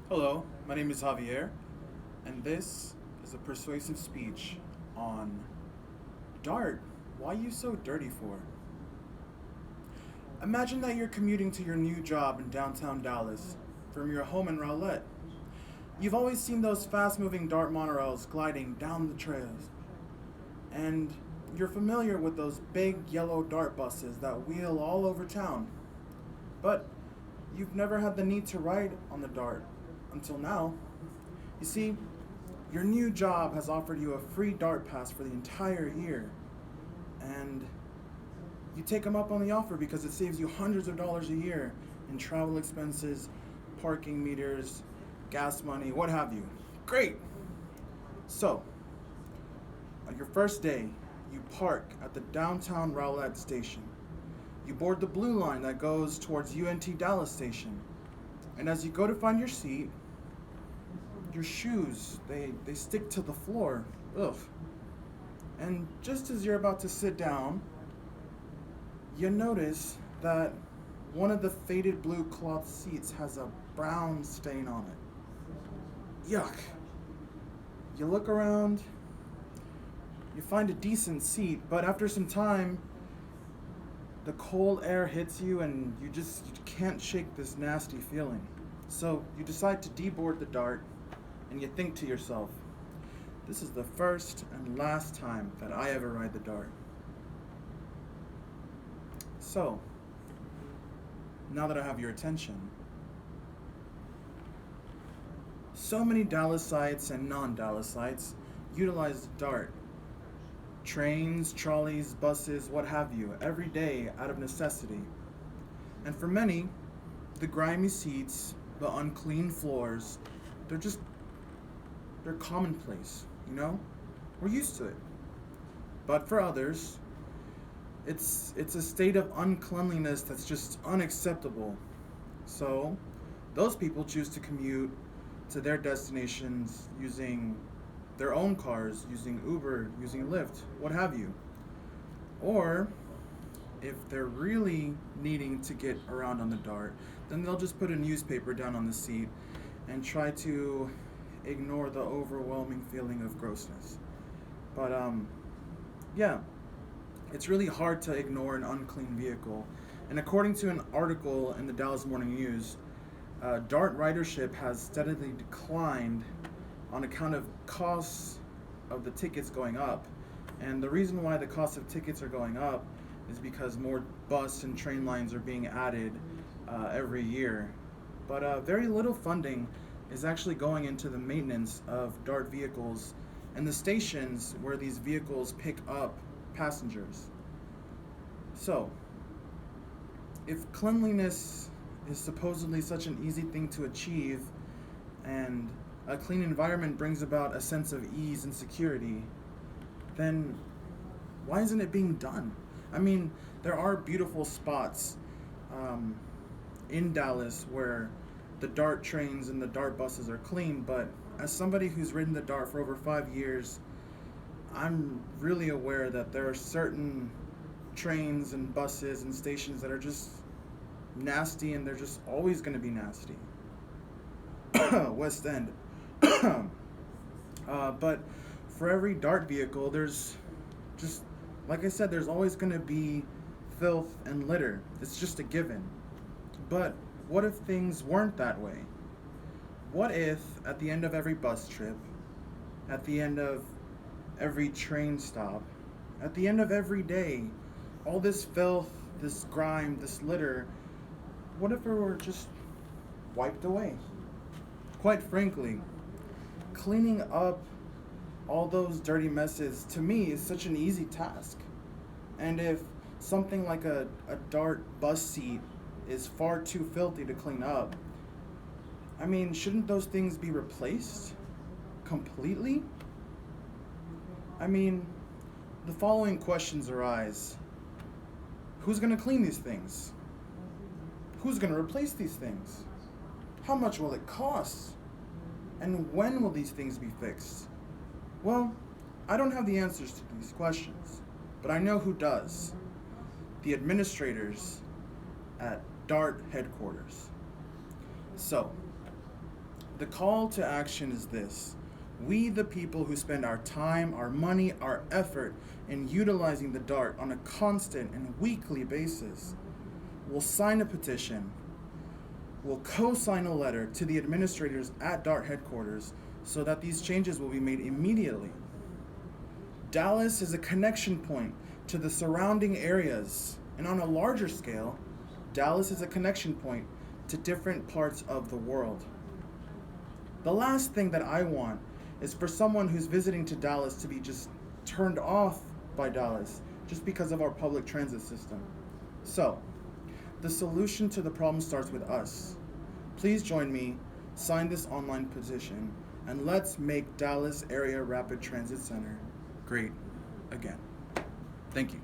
Hello, my name is Javier, and this is a persuasive speech on Dart. Why you so dirty for? Imagine that you're commuting to your new job in downtown Dallas from your home in Rowlett. You've always seen those fast moving Dart monorails gliding down the trails, and you're familiar with those big yellow Dart buses that wheel all over town. But you've never had the need to ride on the Dart until now. You see, your new job has offered you a free Dart pass for the entire year, and you take them up on the offer because it saves you hundreds of dollars a year in travel expenses, parking meters, gas money, what have you. Great! So, on your first day, you park at the downtown Rowlett station. You board the blue line that goes towards UNT Dallas station. And as you go to find your seat, your shoes, they stick to the floor. Ugh. And just as you're about to sit down, you notice that one of the faded blue cloth seats has a brown stain on it. Yuck. You look around, you find a decent seat, but after some time, the cold air hits you and you can't shake this nasty feeling. So you decide to deboard the Dart and you think to yourself, this is the first and last time that I ever ride the Dart. So, now that I have your attention, so many Dallasites and non-Dallasites utilize the Dart. Trains, trolleys, buses, what have you, every day out of necessity. And for many, the grimy seats, the unclean floors, they're commonplace, you know? We're used to it. But for others, it's a state of uncleanliness that's just unacceptable. So, those people choose to commute to their destinations using their own cars, using Uber, using Lyft, what have you. Or, if they're really needing to get around on the Dart, then they'll just put a newspaper down on the seat and try to ignore the overwhelming feeling of grossness. But, yeah, it's really hard to ignore an unclean vehicle. And according to an article in the Dallas Morning News, Dart ridership has steadily declined on account of costs of the tickets going up. And the reason why the cost of tickets are going up is because more bus and train lines are being added every year. But very little funding is actually going into the maintenance of Dart vehicles and the stations where these vehicles pick up passengers. So, if cleanliness is supposedly such an easy thing to achieve, and a clean environment brings about a sense of ease and security, then why isn't it being done? I mean, there are beautiful spots in Dallas where the Dart trains and the Dart buses are clean, but as somebody who's ridden the Dart for over 5 years, I'm really aware that there are certain trains and buses and stations that are just nasty, and they're just always going to be nasty. West End. But for every Dart vehicle, there's just, like I said, there's always going to be filth and litter. It's just a given. But what if things weren't that way? What if at the end of every bus trip, at the end of every train stop, at the end of every day, all this filth, this grime, this litter, what if it were just wiped away? Quite frankly, cleaning up all those dirty messes, to me, is such an easy task. And if something like a Dart bus seat is far too filthy to clean up, I mean, shouldn't those things be replaced completely? I mean, the following questions arise. Who's going to clean these things? Who's going to replace these things? How much will it cost? And when will these things be fixed? Well, I don't have the answers to these questions, but I know who does. The administrators at Dart headquarters. So, The call to action is this. We, the people who spend our time, our money, our effort in utilizing the DART on a constant and weekly basis, will sign a petition, will co-sign a letter to the administrators at DART headquarters so that these changes will be made immediately. Dallas is a connection point to the surrounding areas, and on a larger scale, Dallas is a connection point to different parts of the world. The last thing that I want is for someone who's visiting to Dallas to be just turned off by Dallas just because of our public transit system. So, the solution to the problem starts with us. Please join me, sign this online petition, and let's make Dallas Area Rapid Transit Center great again. Thank you.